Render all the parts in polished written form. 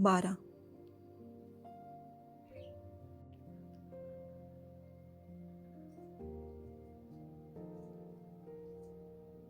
12।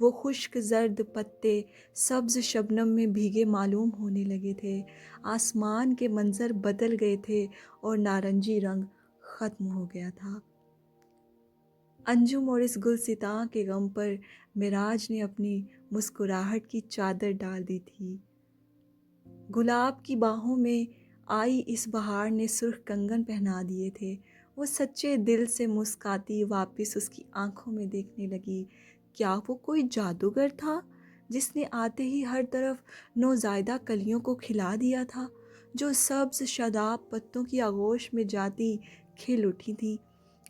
وہ خشک زرد پتے سبز شبنم میں بھیگے معلوم ہونے لگے تھے، آسمان کے منظر بدل گئے تھے اور نارنجی رنگ ختم ہو گیا تھا۔ انجم اور اس گلستاں کے غم پر معراج نے اپنی مسکراہٹ کی چادر ڈال دی تھی۔ گلاب کی باہوں میں آئی اس بہار نے سرخ کنگن پہنا دیے تھے۔ وہ سچے دل سے مسکاتی واپس اس کی آنکھوں میں دیکھنے لگی۔ کیا وہ کوئی جادوگر تھا جس نے آتے ہی ہر طرف نوزائیدہ کلیوں کو کھلا دیا تھا، جو سبز شاداب پتوں کی آغوش میں جاتی کھل اٹھی تھی،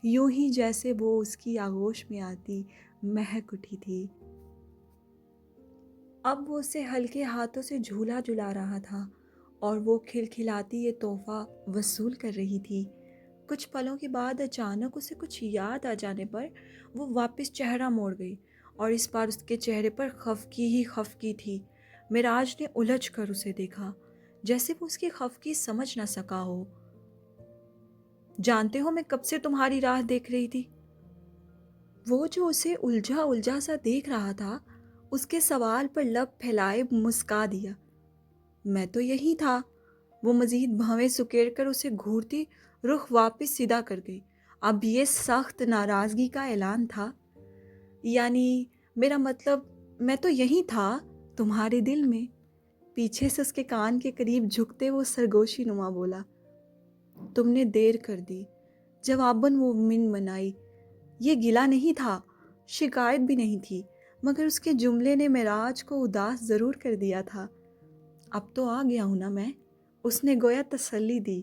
یوں ہی جیسے وہ اس کی آغوش میں آتی مہک اٹھی تھی۔ اب وہ اسے ہلکے ہاتھوں سے جھولا جھلا رہا تھا اور وہ کھلکھلاتی یہ تحفہ وصول کر رہی تھی۔ کچھ پلوں کے بعد اچانک اسے کچھ یاد آ جانے پر وہ واپس چہرہ موڑ گئی اور اس بار اس کے چہرے پر خفگی ہی خفگی تھی۔ معراج نے الجھ کر اسے دیکھا، جیسے وہ اس کی خفگی سمجھ نہ سکا ہو۔ جانتے ہو میں کب سے تمہاری راہ دیکھ رہی تھی؟ وہ جو اسے الجھا الجھا سا دیکھ رہا تھا، اس کے سوال پر لب پھیلائے مسکا دیا۔ میں تو یہی تھا۔ وہ مزید بھویں سکیڑ کر اسے گھورتی رخ واپس سیدھا کر گئی۔ اب یہ سخت ناراضگی کا اعلان تھا۔ یعنی میرا مطلب میں تو یہی تھا تمہارے دل میں۔ پیچھے سے اس کے کان کے قریب جھکتے وہ سرگوشی نما بولا۔ تم نے دیر کر دی، جواباً وہ من منائی۔ یہ گلہ نہیں تھا، شکایت بھی نہیں تھی، مگر اس کے جملے نے معراج کو اداس ضرور کر دیا تھا۔ اب تو آ گیا ہوں نا میں، اس نے گویا تسلی دی۔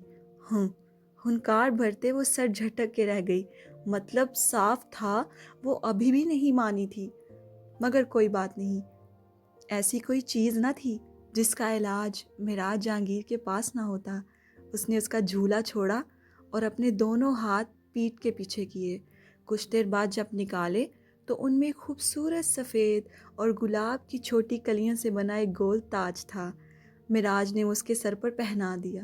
ہنکار بھرتے وہ سر جھٹک کے رہ گئی۔ مطلب صاف تھا وہ ابھی بھی نہیں مانی تھی، مگر کوئی بات نہیں، ایسی کوئی چیز نہ تھی جس کا علاج معراج جہانگیر کے پاس نہ ہوتا۔ اس نے اس کا جھولا چھوڑا اور اپنے دونوں ہاتھ پیٹھ کے پیچھے کیے۔ کچھ دیر بعد جب نکالے تو ان میں خوبصورت سفید اور گلاب کی چھوٹی کلیوں سے بنا ایک گول تاج تھا۔ معراج نے اس کے سر پر پہنا دیا۔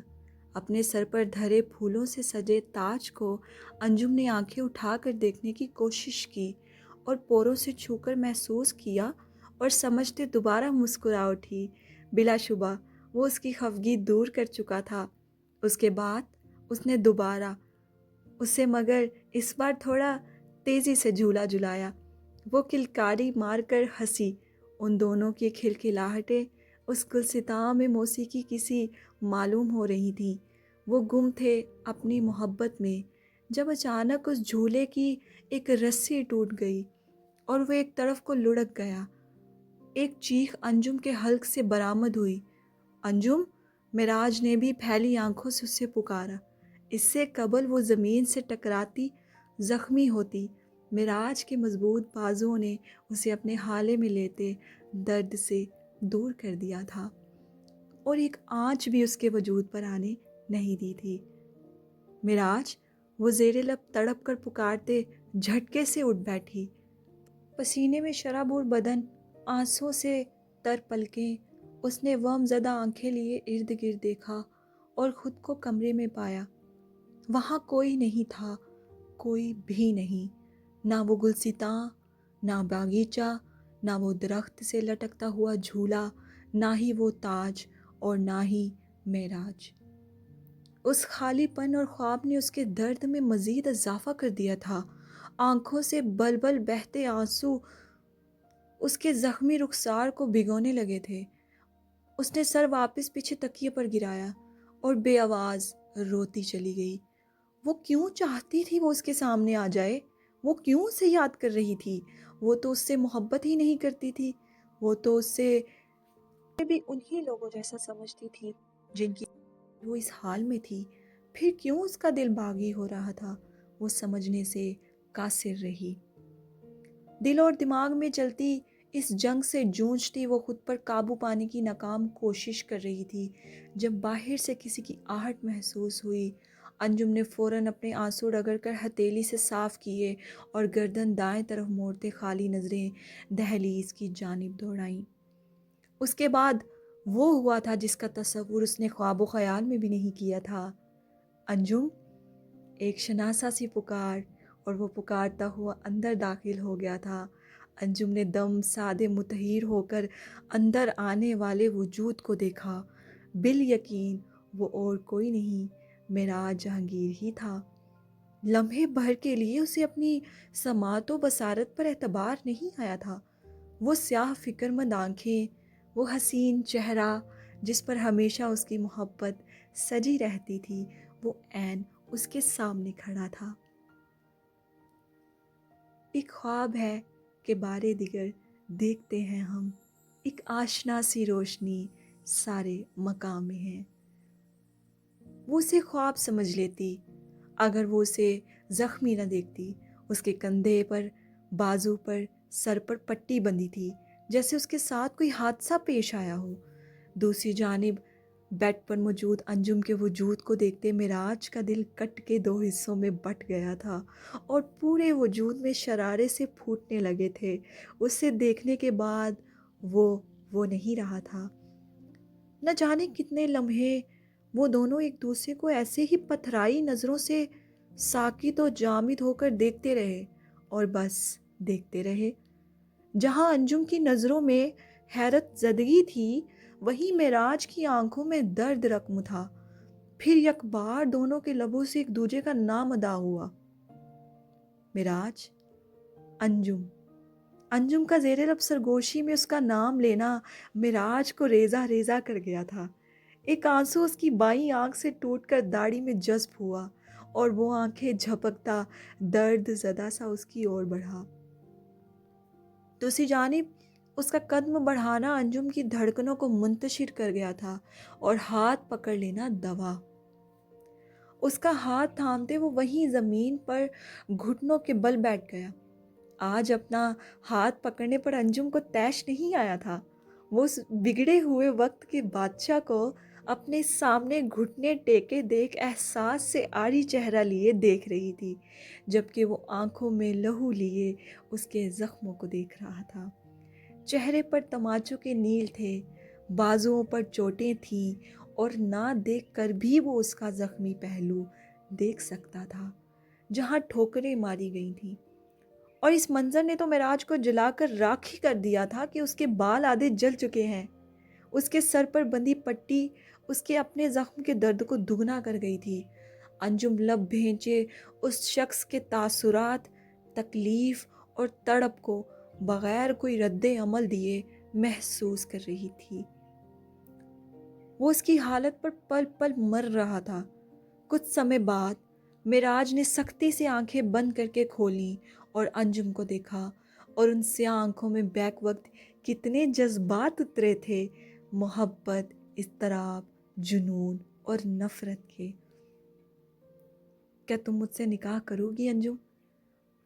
اپنے سر پر دھرے پھولوں سے سجے تاج کو انجم نے آنکھیں اٹھا کر دیکھنے کی کوشش کی اور پوروں سے چھو کر محسوس کیا اور سمجھتے دوبارہ مسکرا اٹھی۔ بلا شبہ وہ اس کی خفگی دور کر چکا تھا۔ اس کے بعد اس نے دوبارہ اسے مگر اس بار تھوڑا تیزی سے جھولا جھلایا۔ وہ کلکاری مار کر ہنسی۔ ان دونوں کی کھلکھلاہٹیں اس گلستاں میں موسیقی کسی معلوم ہو رہی تھیں۔ وہ گم تھے اپنی محبت میں جب اچانک اس جھولے کی ایک رسی ٹوٹ گئی اور وہ ایک طرف کو لڑک گیا۔ ایک چیخ انجم کے حلق سے برآمد ہوئی۔ انجم! معراج نے بھی پھیلی آنکھوں سے اسے پکارا۔ اس سے قبل وہ زمین سے ٹکراتی زخمی ہوتی، معراج کے مضبوط بازوؤں نے اسے اپنے حالے میں لیتے درد سے دور کر دیا تھا اور ایک آنچ بھی اس کے وجود پر آنے نہیں دی تھی۔ معراج! وہ زیر لب تڑپ کر پکارتے جھٹکے سے اٹھ بیٹھی۔ پسینے میں شرابور بدن، آنسوں سے تر پلکیں، اس نے وہم زدہ آنکھیں لیے ارد گرد دیکھا اور خود کو کمرے میں پایا۔ وہاں کوئی نہیں تھا، کوئی بھی نہیں، نہ وہ گلستاں، نہ باغیچہ، نہ وہ درخت سے لٹکتا ہوا جھولا، نہ ہی وہ تاج اور نہ ہی معراج۔ اس خالی پن اور خواب نے اس کے درد میں مزید اضافہ کر دیا تھا۔ آنکھوں سے بل بہتے آنسو اس کے زخمی رخسار کو بھگونے لگے تھے۔ اس نے سر واپس پیچھے تکیے پر گرایا اور بے آواز روتی چلی گئی۔ وہ کیوں چاہتی تھی وہ اس کے سامنے آ جائے؟ وہ کیوں اسے یاد کر رہی تھی؟ وہ تو اس سے محبت ہی نہیں کرتی تھی۔ وہ تو اس سے بھی انہی لوگوں جیسا سمجھتی تھی جن کی وہ اس حال میں تھی۔ پھر کیوں اس کا دل باغی ہو رہا تھا؟ وہ سمجھنے سے قاصر رہی۔ دل اور دماغ میں چلتی اس جنگ سے جوجھتی وہ خود پر قابو پانے کی ناکام کوشش کر رہی تھی۔ جب باہر سے کسی کی آہٹ محسوس ہوئی، انجم نے فوراً اپنے آنسو رگڑ کر ہتھیلی سے صاف کیے اور گردن دائیں طرف موڑتے خالی نظریں دہلیز کی جانب دوڑائیں۔ اس کے بعد وہ ہوا تھا جس کا تصور اس نے خواب و خیال میں بھی نہیں کیا تھا۔ انجم! ایک شناسا سی پکار، اور وہ پکارتا ہوا اندر داخل ہو گیا تھا۔ انجم نے دم سادے متحیر ہو کر اندر آنے والے وجود کو دیکھا۔ بال یقین وہ اور کوئی نہیں، معراج جہانگیر ہی تھا۔ لمحے بھر کے لیے اسے اپنی سماعت و بصارت پر اعتبار نہیں آیا تھا۔ وہ سیاہ فکر مند آنکھیں، وہ حسین چہرہ جس پر ہمیشہ اس کی محبت سجی رہتی تھی، وہ عین اس کے سامنے کھڑا تھا۔ ایک خواب ہے کہ بارے دیگر دیکھتے ہیں ہم، ایک آشنا سی روشنی سارے مقام میں ہے۔ وہ اسے خواب سمجھ لیتی اگر وہ اسے زخمی نہ دیکھتی۔ اس کے کندھے پر، بازو پر، سر پر پٹی بندھی تھی، جیسے اس کے ساتھ کوئی حادثہ پیش آیا ہو۔ دوسری جانب بیڈ پر موجود انجم کے وجود کو دیکھتے معراج کا دل کٹ کے 2 حصوں میں بٹ گیا تھا اور پورے وجود میں شرارے سے پھوٹنے لگے تھے۔ اسے دیکھنے کے بعد وہ نہیں رہا تھا۔ نہ جانے کتنے لمحے وہ دونوں ایک دوسرے کو ایسے ہی پتھرائی نظروں سے ساکت و جامد ہو کر دیکھتے رہے اور بس دیکھتے رہے۔ جہاں انجم کی نظروں میں حیرت زدگی تھی، وہیں معراج کی آنکھوں میں درد رقم تھا۔ پھر یک بار دونوں کے لبوں سے ایک دوسرے کا نام ادا ہوا، معراج، انجم۔ انجم کا زیر لب سرگوشی میں اس کا نام لینا معراج کو ریزہ ریزہ کر گیا تھا۔ ایک آنسو اس کی بائیں آنکھ سے ٹوٹ کر داڑھی میں جذب ہوا اور وہ آنکھیں جھپکتا درد زدہ سا اس کی اور بڑھا۔ دوسری جانب اس کا قدم بڑھانا انجم کی دھڑکنوں کو منتشر کر گیا تھا اور ہاتھ پکڑ لینا دوا۔ اس کا ہاتھ تھامتے وہ وہیں زمین پر گھٹنوں کے بل بیٹھ گیا۔ آج اپنا ہاتھ پکڑنے پر انجم کو طیش نہیں آیا تھا۔ وہ اس بگڑے ہوئے وقت کے بادشاہ کو اپنے سامنے گھٹنے ٹیکے دیکھ احساس سے عاری چہرہ لیے دیکھ رہی تھی، جبکہ وہ آنکھوں میں لہو لیے اس کے زخموں کو دیکھ رہا تھا۔ چہرے پر تماچوں کے نیل تھے، بازوؤں پر چوٹیں تھیں اور نہ دیکھ کر بھی وہ اس کا زخمی پہلو دیکھ سکتا تھا جہاں ٹھوکریں ماری گئی تھیں۔ اور اس منظر نے تو معراج کو جلا کر راکھ ہی کر دیا تھا کہ اس کے بال آدھے جل چکے ہیں۔ اس کے سر پر بندھی پٹی اس کے اپنے زخم کے درد کو دگنا کر گئی تھی۔ انجم لب بھینچے اس شخص کے تاثرات، تکلیف اور تڑپ کو بغیر کوئی رد عمل دیے محسوس کر رہی تھی۔ وہ اس کی حالت پر پل پل مر رہا تھا۔ کچھ سمے بعد معراج نے سختی سے آنکھیں بند کر کے کھولیں اور انجم کو دیکھا، اور ان سیاہ آنکھوں میں بیک وقت کتنے جذبات اترے تھے، محبت، اضطراب، جنون اور نفرت کے۔ کیا تم مجھ سے نکاح کرو گی انجم؟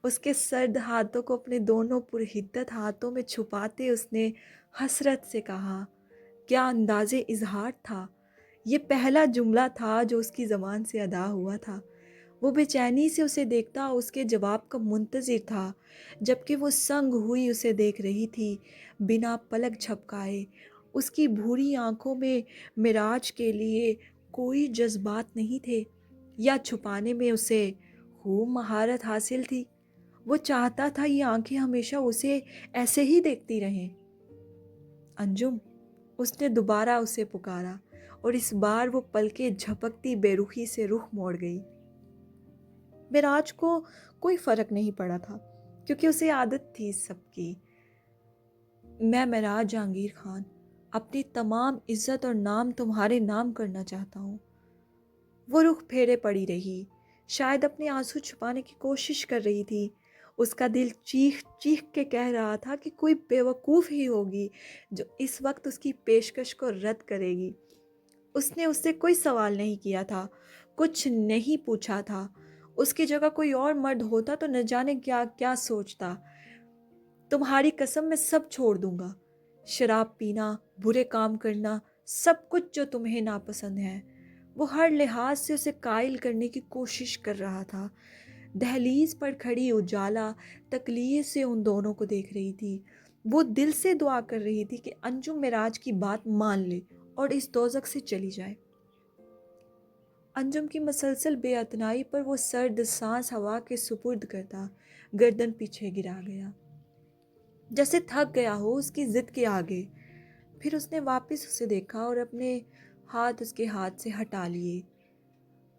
اس کے سرد ہاتھوں کو اپنے دونوں پرحدت ہاتھوں میں چھپاتے اس نے حسرت سے کہا۔ کیا انداز اظہار تھا! یہ پہلا جملہ تھا جو اس کی زبان سے ادا ہوا تھا۔ وہ بے چینی سے اسے دیکھتا اس کے جواب کا منتظر تھا، جبکہ وہ سنگ ہوئی اسے دیکھ رہی تھی بنا پلک جھپکائے۔ اس کی بھوری آنکھوں میں معراج کے لیے کوئی جذبات نہیں تھے، یا چھپانے میں اسے خوب مہارت حاصل تھی۔ وہ چاہتا تھا یہ آنکھیں ہمیشہ اسے ایسے ہی دیکھتی رہیں۔ انجم، اس نے دوبارہ اسے پکارا، اور اس بار وہ پلکیں جھپکتی بے رخی سے رخ موڑ گئی۔ معراج کو کوئی فرق نہیں پڑا تھا، کیونکہ اسے عادت تھی سب کی۔ میں معراج جہانگیر خان اپنی تمام عزت اور نام تمہارے نام کرنا چاہتا ہوں۔ وہ رخ پھیرے پڑی رہی، شاید اپنے آنسو چھپانے کی کوشش کر رہی تھی۔ اس کا دل چیخ چیخ کے کہہ رہا تھا کہ کوئی بیوقوف ہی ہوگی جو اس وقت اس کی پیشکش کو رد کرے گی۔ اس نے اس سے کوئی سوال نہیں کیا تھا، کچھ نہیں پوچھا تھا۔ اس کی جگہ کوئی اور مرد ہوتا تو نہ جانے کیا کیا سوچتا۔ تمہاری قسم میں سب چھوڑ دوں گا، شراب پینا، برے کام کرنا، سب کچھ جو تمہیں ناپسند ہے۔ وہ ہر لحاظ سے اسے قائل کرنے کی کوشش کر رہا تھا۔ دہلیز پر کھڑی اجالا تکلیف سے ان دونوں کو دیکھ رہی تھی۔ وہ دل سے دعا کر رہی تھی کہ انجم معراج کی بات مان لے اور اس دوزخ سے چلی جائے۔ انجم کی مسلسل بے اعتنائی پر وہ سرد سانس ہوا کے سپرد کرتا گردن پیچھے گرا گیا۔ جیسے تھک گیا ہو اس کی ضد کے آگے۔ پھر اس نے واپس اسے دیکھا اور اپنے ہاتھ اس کے ہاتھ سے ہٹا لیے۔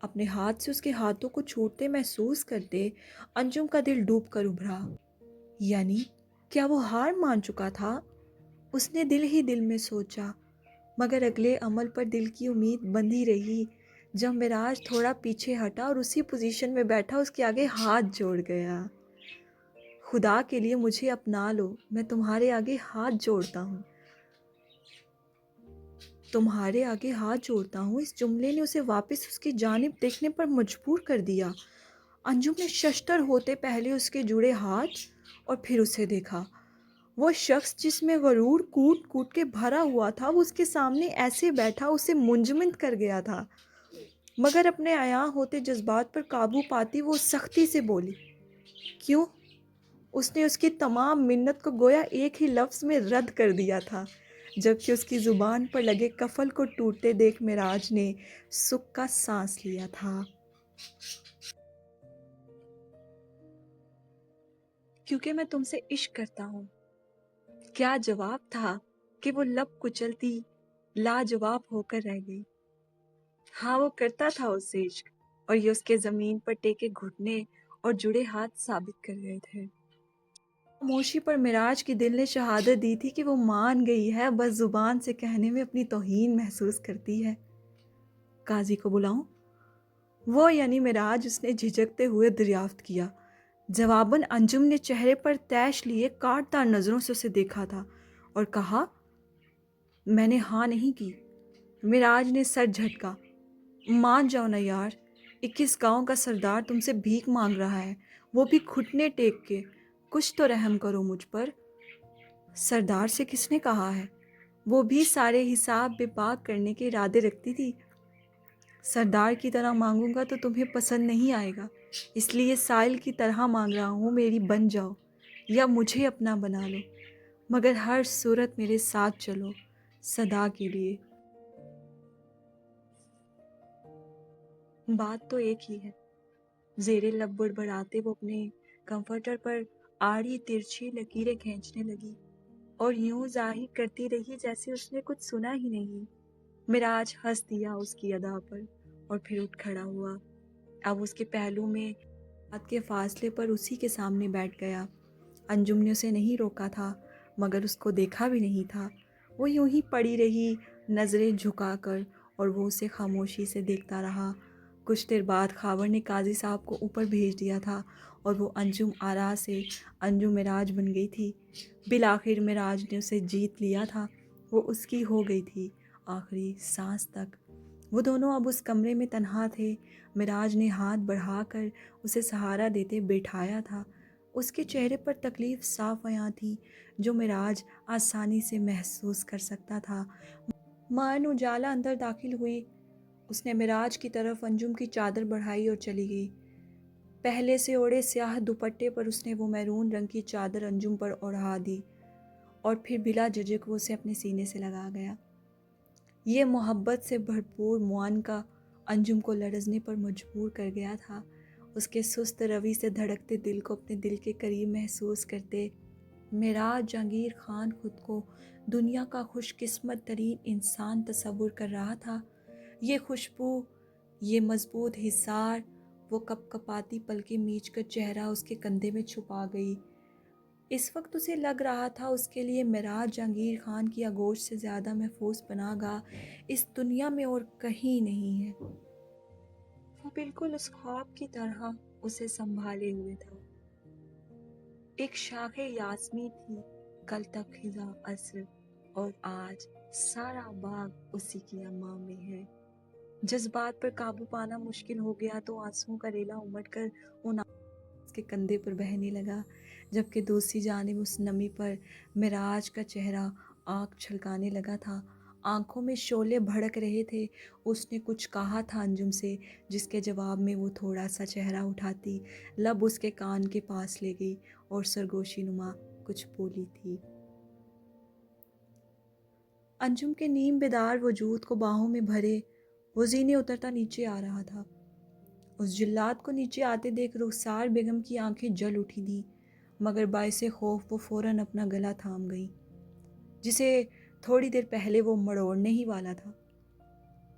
اپنے ہاتھ سے اس کے ہاتھوں کو چھوٹتے محسوس کرتے انجم کا دل ڈوب کر ابھرا۔ یعنی کیا وہ ہار مان چکا تھا؟ اس نے دل ہی دل میں سوچا، مگر اگلے عمل پر دل کی امید بندھی رہی۔ جب معراج تھوڑا پیچھے ہٹا اور اسی پوزیشن میں بیٹھا، اس کے آگے ہاتھ جوڑ گیا۔ خدا کے لیے مجھے اپنا لو، میں تمہارے آگے ہاتھ جوڑتا ہوں، تمہارے آگے ہاتھ جوڑتا ہوں۔ اس جملے نے اسے واپس اس کی جانب دیکھنے پر مجبور کر دیا۔ انجم نے ششدر ہوتے پہلے اس کے جڑے ہاتھ اور پھر اسے دیکھا۔ وہ شخص جس میں غرور کوٹ کوٹ کے بھرا ہوا تھا، وہ اس کے سامنے ایسے بیٹھا اسے منجمد کر گیا تھا۔ مگر اپنے عیاں ہوتے جذبات پر قابو پاتی وہ سختی سے بولی، کیوں؟ اس نے اس کی تمام منت کو گویا ایک ہی لفظ میں رد کر دیا تھا، جبکہ اس کی زبان پر لگے قفل کو ٹوٹتے دیکھ معراج نے سکھ کا سانس لیا تھا۔ کیونکہ میں تم سے عشق کرتا ہوں۔ کیا جواب تھا کہ وہ لب کچلتی لاجواب ہو کر رہ گئی۔ ہاں، وہ کرتا تھا اس سے عشق، اور یہ اس کے زمین پر ٹیکے گھٹنے اور جڑے ہاتھ ثابت کر گئے تھے۔ خاموشی پر معراج کی دل نے شہادت دی تھی کہ وہ مان گئی ہے، بس زبان سے کہنے میں اپنی توہین محسوس کرتی ہے۔ قاضی کو بلاؤں؟ وہ یعنی معراج، اس نے جھجکتے ہوئے دریافت کیا۔ جواباً انجم نے چہرے پر تیش لیے کاٹدار نظروں سے اسے دیکھا تھا اور کہا، میں نے ہاں نہیں کی۔ معراج نے سر جھٹکا، مان جاؤ نا یار، 21 گاؤں کا سردار تم سے بھیک مانگ رہا ہے، وہ بھی گھٹنے ٹیک کے، کچھ تو رحم کرو مجھ پر۔ سردار سے کس نے کہا ہے؟ وہ بھی سارے حساب بے پاک کرنے کے ارادے رکھتی تھی۔ سردار کی طرح مانگوں گا تو تمہیں پسند نہیں آئے گا، اس لیے سائل کی طرح مانگ رہا ہوں، میری بن جاؤ یا مجھے اپنا بنا لو، مگر ہر صورت میرے ساتھ چلو، صدا کے لیے۔ بات تو ایک ہی ہے۔ زیر لب بڑبڑاتے وہ اپنے کمفرٹر پر آڑی ترچھی لکیریں کھینچنے لگی اور یوں ظاہر کرتی رہی جیسے اس نے کچھ سنا ہی نہیں۔ معراج ہنس دیا اس کی ادا پر اور پھر اٹھ کھڑا ہوا۔ اب اس کے پہلو میں ہاتھ کے فاصلے پر اسی کے سامنے بیٹھ گیا۔ انجم نے اسے نہیں روکا تھا، مگر اس کو دیکھا بھی نہیں تھا۔ وہ یوں ہی پڑی رہی، نظریں جھکا کر، اور وہ اسے خاموشی سے دیکھتا رہا۔ کچھ دیر بعد خاور نے قاضی صاحب کو اوپر بھیج دیا تھا اور وہ انجم آرا سے انجم معراج بن گئی تھی۔ بالآخر معراج نے اسے جیت لیا تھا، وہ اس کی ہو گئی تھی آخری سانس تک۔ وہ دونوں اب اس کمرے میں تنہا تھے۔ معراج نے ہاتھ بڑھا کر اسے سہارا دیتے بٹھایا تھا۔ اس کے چہرے پر تکلیف صاف عیاں تھی، جو معراج آسانی سے محسوس کر سکتا تھا۔ معن اجالا اندر داخل ہوئی۔ اس نے معراج کی طرف انجم کی چادر بڑھائی اور چلی گئی۔ پہلے سے اوڑھے سیاہ دوپٹے پر اس نے وہ میرون رنگ کی چادر انجم پر اوڑھا دی اور پھر بلا جھجک وہ اسے اپنے سینے سے لگا گیا۔ یہ محبت سے بھرپور معانقہ انجم کو لرزنے پر مجبور کر گیا تھا۔ اس کے سست روی سے دھڑکتے دل کو اپنے دل کے قریب محسوس کرتے معراج جہانگیر خان خود کو دنیا کا خوش قسمت ترین انسان تصور کر رہا تھا۔ یہ خوشبو، یہ مضبوط حصار، وہ کپ کپاتی پلکیں میچ کر چہرہ اس کے کندھے میں چھپا گئی۔ اس وقت اسے لگ رہا تھا اس کے لیے معراج جہانگیر خان کی آغوش سے زیادہ محفوظ پناہ گاہ اس دنیا میں اور کہیں نہیں ہے۔ وہ بالکل اس خواب کی طرح اسے سنبھالے ہوئے تھا۔ ایک شاخ یاسمین تھی کل تک خزاں عصر، اور آج سارا باغ اسی کی اما میں ہے۔ جذبات پر قابو پانا مشکل ہو گیا تو آنسوؤں کا ریلا امٹ کر ان اس کے کندھے پر بہنے لگا، جبکہ دوسری جانب اس نمی پر معراج کا چہرہ آنکھ چھلکانے لگا تھا۔ آنکھوں میں شعلے بھڑک رہے تھے۔ اس نے کچھ کہا تھا انجم سے، جس کے جواب میں وہ تھوڑا سا چہرہ اٹھاتی، لب اس کے کان کے پاس لے گئی اور سرگوشی نما کچھ بولی تھی۔ انجم کے نیم بیدار وجود کو باہوں میں بھرے وہ زینے اترتا نیچے آ رہا تھا۔ اس جلاد کو نیچے آتے دیکھ رخسار بیگم کی آنکھیں جل اٹھی تھیں، مگر باعث خوف وہ فوراً اپنا گلا تھام گئی، جسے تھوڑی دیر پہلے وہ مڑوڑنے ہی والا تھا۔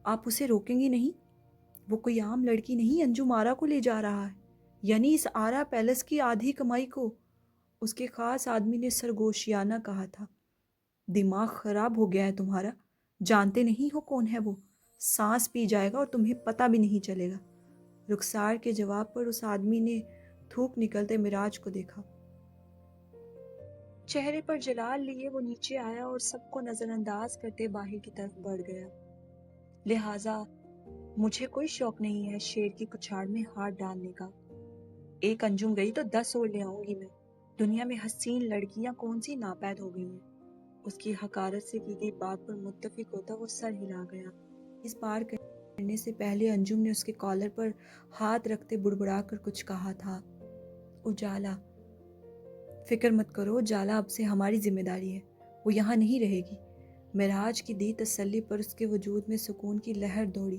آپ اسے روکیں گی نہیں؟ وہ کوئی عام لڑکی نہیں، انجم آرا کو لے جا رہا ہے، یعنی اس آرا پیلس کی آدھی کمائی کو۔ اس کے خاص آدمی نے سرگوشیانہ کہا تھا۔ دماغ خراب ہو گیا ہے تمہارا؟ جانتے نہیں ہو کون ہے وہ؟ سانس پی جائے گا اور تمہیں پتہ بھی نہیں چلے گا۔ رخسار کے جواب پر اس آدمی نے تھوک نکلتے معراج کو دیکھا۔ چہرے پر جلال لیے وہ نیچے آیا اور سب کو نظر انداز کرتے باہر کی طرف بڑھ گیا۔ لہٰذا مجھے کوئی شوق نہیں ہے شیر کی کچھاڑ میں ہاتھ ڈالنے کا۔ ایک انجم گئی تو 10 اور لے آؤں گی میں۔ دنیا میں حسین لڑکیاں کون سی ناپید ہو گئی ہیں۔ اس کی حقارت سے کی گئی بات پر متفق ہوتا وہ سر ہلا گیا۔ اس بار کرنے سے پہلے انجم نے اس کے کالر پر ہاتھ رکھتے بڑبڑا کر کچھ کہا تھا۔ اجالا، فکر مت کرو، اجالا اب سے ہماری ذمہ داری ہے، وہ یہاں نہیں رہے گی۔ معراج کی دی تسلی پر اس کے وجود میں سکون کی لہر دوڑی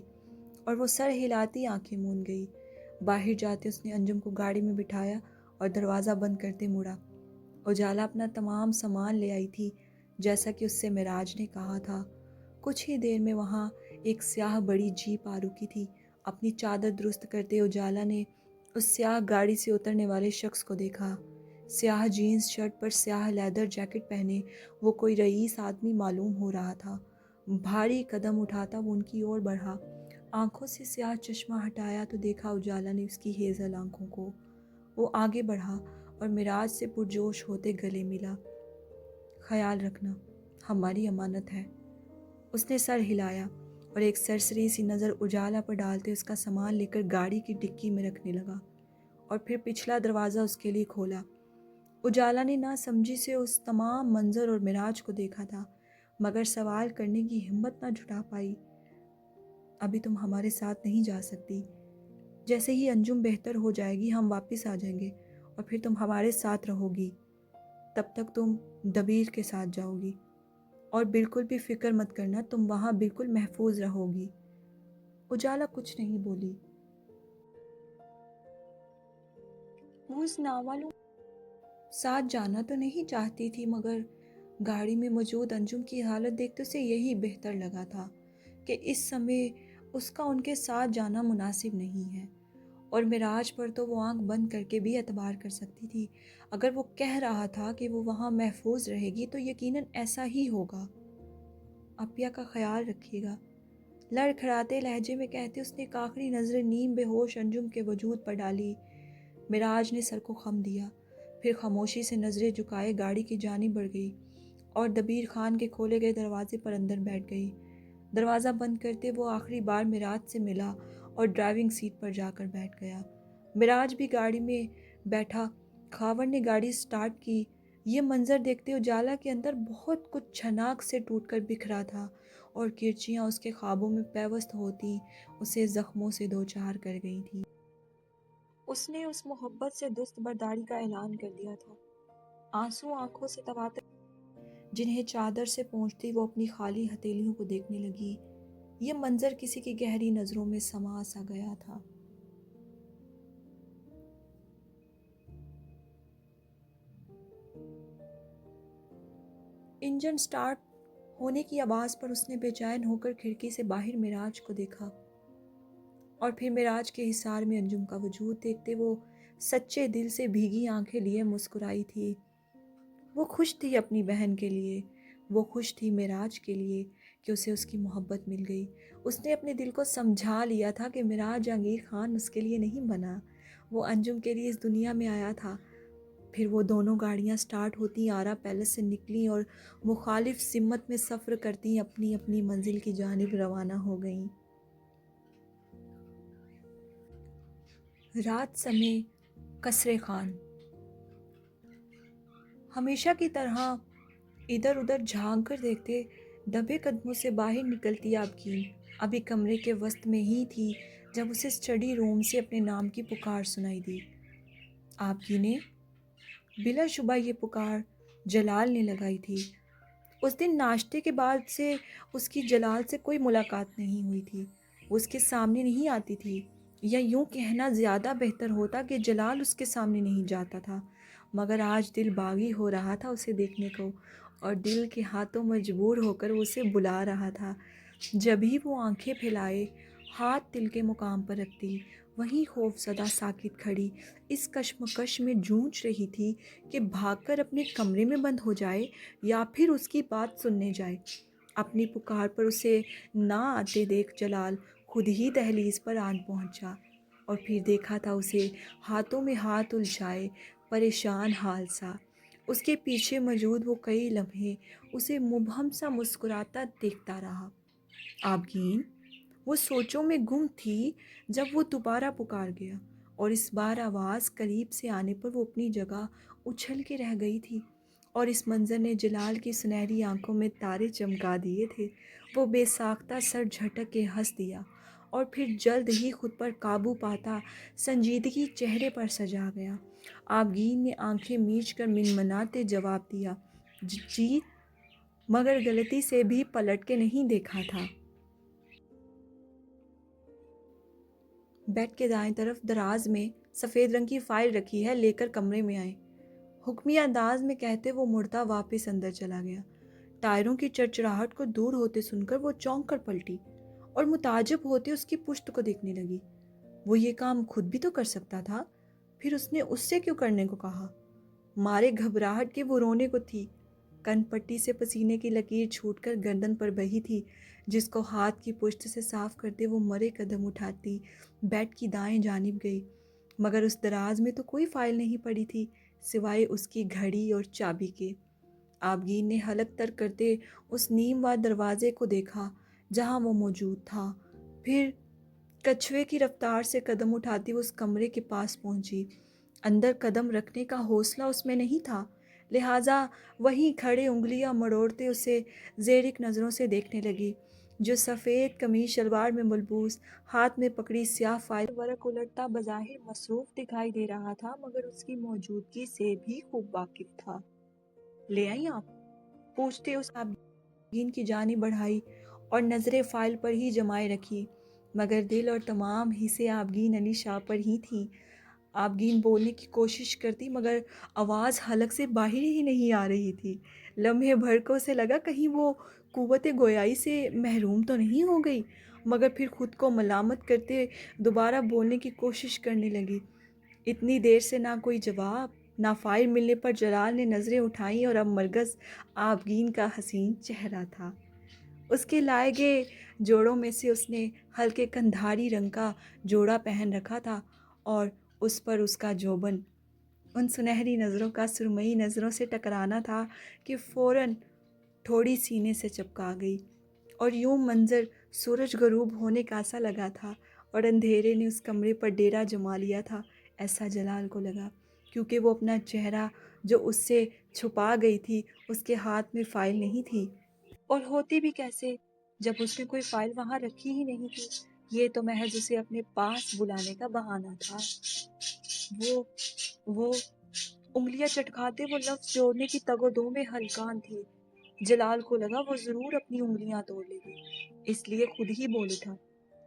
اور وہ سر ہلاتی آنکھیں موند گئی۔ باہر جاتے اس نے انجم کو گاڑی میں بٹھایا اور دروازہ بند کرتے مڑا۔ اجالا اپنا تمام سامان لے آئی تھی جیسا کہ اس سے معراج نے کہا تھا۔ کچھ ہی دیر میں وہاں ایک سیاہ بڑی جیپ آ رکی تھی۔ اپنی چادر درست کرتے اجالا نے اس سیاہ گاڑی سے اترنے والے شخص کو دیکھا۔ سیاہ جینز شرٹ پر سیاہ لیدر جیکٹ پہنے وہ کوئی رئیس آدمی معلوم ہو رہا تھا۔ بھاری قدم اٹھاتا وہ ان کی اور بڑھا۔ آنکھوں سے سیاہ چشمہ ہٹایا تو دیکھا اجالا نے اس کی ہیزل آنکھوں کو۔ وہ آگے بڑھا اور معراج سے پرجوش ہوتے گلے ملا۔ خیال رکھنا، ہماری امانت ہے۔ اس نے سر ہلایا اور ایک سرسری سی نظر اجالا پر ڈالتے اس کا سامان لے کر گاڑی کی ڈکی میں رکھنے لگا اور پھر پچھلا دروازہ اس کے لیے کھولا۔ اجالا نے نہ سمجھی سے اس تمام منظر اور معراج کو دیکھا تھا، مگر سوال کرنے کی ہمت نہ جٹا پائی۔ ابھی تم ہمارے ساتھ نہیں جا سکتی۔ جیسے ہی انجم بہتر ہو جائے گی ہم واپس آ جائیں گے اور پھر تم ہمارے ساتھ رہو گی۔ تب تک تم دبیر کے ساتھ جاؤ گی اور بالکل بھی فکر مت کرنا، تم وہاں بالکل محفوظ رہو گی۔ اجالا کچھ نہیں بولی۔ وہ اس ناوالوں ساتھ جانا تو نہیں چاہتی تھی، مگر گاڑی میں موجود انجم کی حالت دیکھتے اسے یہی بہتر لگا تھا کہ اس سمے اس کا ان کے ساتھ جانا مناسب نہیں ہے، اور معراج پر تو وہ آنکھ بند کر کے بھی اعتبار کر سکتی تھی۔ اگر وہ کہہ رہا تھا کہ وہ وہاں محفوظ رہے گی تو یقیناً ایسا ہی ہوگا۔ اپیا کا خیال رکھیے گا، لڑکھڑاتے لہجے میں کہتے اس نے ایک آخری نظر نیم بے ہوش انجم کے وجود پر ڈالی۔ معراج نے سر کو خم دیا، پھر خاموشی سے نظریں جھکائے گاڑی کی جانب بڑھ گئی اور دبیر خان کے کھولے گئے دروازے پر اندر بیٹھ گئی۔ دروازہ بند کرتے وہ آخری بار معراج سے ملا اور ڈرائیونگ سیٹ پر جا کر بیٹھ گیا۔ معراج بھی گاڑی میں بیٹھا۔ خاوند نے گاڑی سٹارٹ کی۔ یہ منظر دیکھتے اجالا کے اندر بہت کچھ چھناک سے ٹوٹ کر بکھرا تھا اور کرچیاں اس کے خوابوں میں پیوست ہوتی اسے زخموں سے دوچار کر گئی تھی۔ اس نے اس محبت سے دستبرداری کا اعلان کر دیا تھا۔ آنسو آنکھوں سے تواتر جنہیں چادر سے پونچھتی وہ اپنی خالی ہتھیلیوں کو دیکھنے لگی۔ یہ منظر کسی کی گہری نظروں میں سما سا گیا تھا۔ انجن سٹارٹ ہونے کی آواز پر اس نے بے چین ہو کر کھڑکی سے باہر معراج کو دیکھا اور پھر معراج کے حصار میں انجم کا وجود دیکھتے وہ سچے دل سے بھیگی آنکھیں لیے مسکرائی تھی۔ وہ خوش تھی اپنی بہن کے لیے، وہ خوش تھی معراج کے لیے کہ اسے اس کی محبت مل گئی۔ اس نے اپنے دل کو سمجھا لیا تھا کہ معراج جہانگیر خان اس کے لیے نہیں بنا، وہ انجم کے لیے اس دنیا میں آیا تھا۔ پھر وہ دونوں گاڑیاں سٹارٹ ہوتی آرا پیلس سے نکلیں اور مخالف سمت میں سفر کرتی اپنی اپنی منزل کی جانب روانہ ہو گئیں۔ رات سمے قصر خان۔ ہمیشہ کی طرح ادھر ادھر جھانک کر دیکھتے دبے قدموں سے باہر نکلتی آبگین ابھی کمرے کے وسط میں ہی تھی جب اسے اسٹڈی روم سے اپنے نام کی پکار سنائی دی۔ آبگین نے بلا شبہ یہ پکار جلال نے لگائی تھی۔ اس دن ناشتے کے بعد سے اس کی جلال سے کوئی ملاقات نہیں ہوئی تھی۔ وہ اس کے سامنے نہیں آتی تھی، یا یوں کہنا زیادہ بہتر ہوتا کہ جلال اس کے سامنے نہیں جاتا تھا، مگر آج دل باغی ہو رہا تھا اسے دیکھنے کو، اور دل کے ہاتھوں مجبور ہو کر اسے بلا رہا تھا۔ جب ہی وہ آنکھیں پھیلائے، ہاتھ دل کے مقام پر رکھتی، وہیں خوف زدہ ساکت کھڑی اس کشمکش میں جونچ رہی تھی کہ بھاگ کر اپنے کمرے میں بند ہو جائے یا پھر اس کی بات سننے جائے۔ اپنی پکار پر اسے نہ آتے دیکھ جلال خود ہی دہلیز پر آن پہنچا، اور پھر دیکھا تھا اسے ہاتھوں میں ہاتھ الجھائے، پریشان حال سا۔ اس کے پیچھے موجود وہ کئی لمحے اسے مبہم سا مسکراتا دیکھتا رہا۔ آبگین وہ سوچوں میں گم تھی جب وہ دوبارہ پکار گیا، اور اس بار آواز قریب سے آنے پر وہ اپنی جگہ اچھل کے رہ گئی تھی، اور اس منظر نے جلال کی سنہری آنکھوں میں تارے چمکا دیے تھے۔ وہ بے ساختہ سر جھٹک کے ہنس دیا، اور پھر جلد ہی خود پر قابو پاتا سنجیدگی چہرے پر سجا گیا۔ آبگین نے آنکھیں میچ کر منمناتے جواب دیا، جی، مگر غلطی سے بھی پلٹ کے نہیں دیکھا تھا۔ بیڈ کے دائیں طرف دراز میں سفید رنگ کی فائل رکھی ہے، لے کر کمرے میں آئیں، حکمی انداز میں کہتے وہ مڑتا واپس اندر چلا گیا۔ ٹائروں کی چرچراہٹ کو دور ہوتے سن کر وہ چونک کر پلٹی، اور متعجب ہوتے اس کی پشت کو دیکھنے لگی۔ وہ یہ کام خود بھی تو کر سکتا تھا، پھر اس نے اس سے کیوں کرنے کو کہا؟ مارے گھبراہٹ کے وہ رونے کو تھی۔ کن پٹی سے پسینے کی لکیر چھوٹ کر گردن پر بہی تھی، جس کو ہاتھ کی پشت سے صاف کرتے وہ مرے قدم اٹھاتی بیڈ کی دائیں جانب گئی، مگر اس دراز میں تو کوئی فائل نہیں پڑی تھی سوائے اس کی گھڑی اور چابی کے۔ آبگین نے حلق تر کرتے اس نیم وار دروازے کو دیکھا جہاں وہ موجود تھا، پھر کچھوے کی رفتار سے قدم اٹھاتی وہ اس کمرے کے پاس پہنچی۔ اندر قدم رکھنے کا حوصلہ اس میں نہیں تھا، لہٰذا وہیں کھڑے انگلیاں مڑوڑتے اسے زیرک نظروں سے دیکھنے لگی، جو سفید قمیص شلوار میں ملبوس، ہاتھ میں پکڑی سیاہ فائل ورق الٹتا بظاہر مصروف دکھائی دے رہا تھا، مگر اس کی موجودگی سے بھی خوب واقف تھا۔ لے آئیں آپ؟ پوچھتے اس آبگین کی جانب بڑھائی اور نظریں فائل پر ہی جمائے رکھی، مگر دل اور تمام حصے آبگین علی شاہ پر ہی تھیں۔ آبگین بولنے کی کوشش کرتی مگر آواز حلق سے باہر ہی نہیں آ رہی تھی۔ لمحے بھر کو اسے لگا کہیں وہ قوت گویائی سے محروم تو نہیں ہو گئی، مگر پھر خود کو ملامت کرتے دوبارہ بولنے کی کوشش کرنے لگی۔ اتنی دیر سے نہ کوئی جواب، نہ فائل ملنے پر جلال نے نظریں اٹھائیں، اور اب مرکز آبگین کا حسین چہرہ تھا۔ اس کے لائے گئے جوڑوں میں سے اس نے ہلکے کندھاری رنگ کا جوڑا پہن رکھا تھا، اور اس پر اس کا جوبن ان سنہری نظروں کا سرمئی نظروں سے ٹکرانا تھا کہ فوراً تھوڑی سینے سے چپکا گئی، اور یوں منظر سورج غروب ہونے کا سا لگا تھا، اور اندھیرے نے اس کمرے پر ڈیرا جما لیا تھا، ایسا جلال کو لگا، کیونکہ وہ اپنا چہرہ جو اس سے چھپا گئی تھی، اس کے ہاتھ میں فائل نہیں تھی، اور ہوتی بھی کیسے جب اس نے کوئی فائل وہاں رکھی ہی نہیں تھی۔ یہ تو محض اسے اپنے پاس بلانے کا بہانہ تھا۔ وہ انگلیاں چٹکاتے وہ لفظ جوڑنے کی تگ و دو میں ہلکان تھی۔ جلال کو لگا وہ ضرور اپنی انگلیاں توڑ لے گی، اس لیے خود ہی بول اٹھا،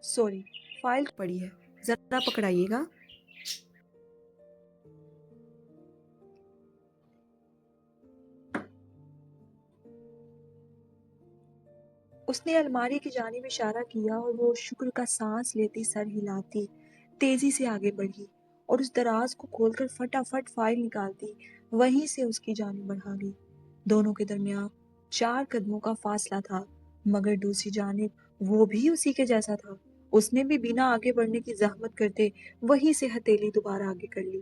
سوری، فائل پڑی ہے، ذرا پکڑائیے گا۔ اس نے الماری کی جانب اشارہ کیا، اور وہ شکر کا سانس لیتی سر ہلاتی تیزی سے آگے بڑھی، اور اس دراز کو کھول کر فٹافٹ فائل نکالتی وہیں سے اس کی جانب بڑھا گئی۔ دونوں کے درمیان 4 قدموں کا فاصلہ تھا، مگر دوسری جانب وہ بھی اسی کے جیسا تھا۔ اس نے بھی بنا آگے بڑھنے کی زحمت کرتے وہیں سے ہتھیلی دوبارہ آگے کر لی۔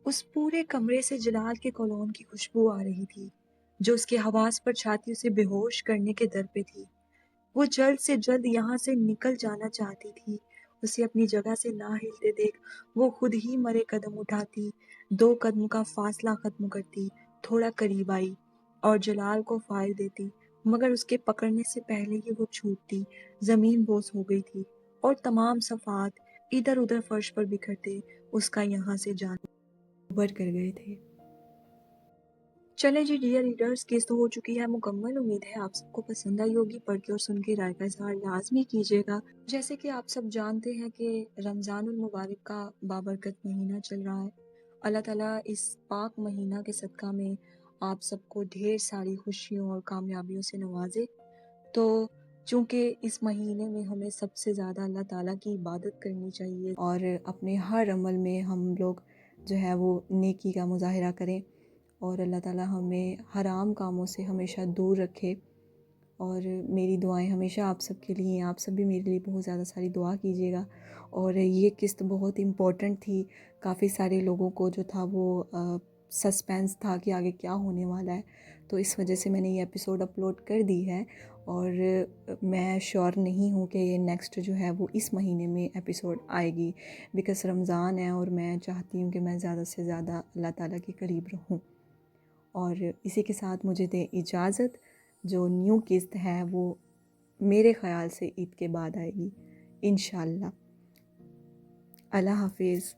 اس پورے کمرے سے جلال کے کولون کی خوشبو آ رہی تھی، جو اس کے حواس پر چھاتی اسے بے ہوش کرنے کے در پہ تھی۔ وہ جلد سے جلد یہاں سے نکل جانا چاہتی تھی۔ اسے اپنی جگہ سے نہ ہلتے دیکھ وہ خود ہی مرے قدم اٹھاتی، 2 قدم کا فاصلہ ختم کرتی، تھوڑا قریب آئی اور جلال کو فائل دیتی، مگر اس کے پکڑنے سے پہلے ہی وہ چھوٹتی زمین بوس ہو گئی تھی، اور تمام صفحات ادھر ادھر فرش پر بکھرتے اس کا یہاں سے جانا بھر کر گئے تھے۔ چلے جی ڈیئر ریڈرز، قسط ہو چکی ہے مکمل۔ امید ہے آپ سب کو پسند آئی ہوگی، پڑھ کے اور سن کے رائے کا اظہار لازمی کیجیے گا۔ جیسے کہ آپ سب جانتے ہیں کہ رمضان المبارک کا بابرکت مہینہ چل رہا ہے۔ اللہ تعالیٰ اس پاک مہینہ کے صدقہ میں آپ سب کو ڈھیر ساری خوشیوں اور کامیابیوں سے نوازے۔ تو چونکہ اس مہینے میں ہمیں سب سے زیادہ اللہ تعالیٰ کی عبادت کرنی چاہیے اور اپنے ہر عمل میں ہم لوگ جو ہے وہ نیکی کا مظاہرہ کریں، اور اللہ تعالیٰ ہمیں حرام کاموں سے ہمیشہ دور رکھے۔ اور میری دعائیں ہمیشہ آپ سب کے لیے ہیں، آپ سب بھی میرے لیے بہت زیادہ ساری دعا کیجیے گا۔ اور یہ قسط بہت امپورٹنٹ تھی، کافی سارے لوگوں کو جو تھا وہ سسپینس تھا کہ آگے کیا ہونے والا ہے، تو اس وجہ سے میں نے یہ ایپیسوڈ اپلوڈ کر دی ہے۔ اور میں شیور نہیں ہوں کہ یہ نیکسٹ جو ہے وہ اس مہینے میں ایپیسوڈ آئے گی، بیکاز رمضان ہے اور میں چاہتی ہوں کہ میں زیادہ سے زیادہ اللہ تعالیٰ کے قریب رہوں۔ اور اسی کے ساتھ مجھے دیں اجازت، جو نیو قسط ہے وہ میرے خیال سے عید کے بعد آئے گی انشاءاللہ۔ اللہ حافظ۔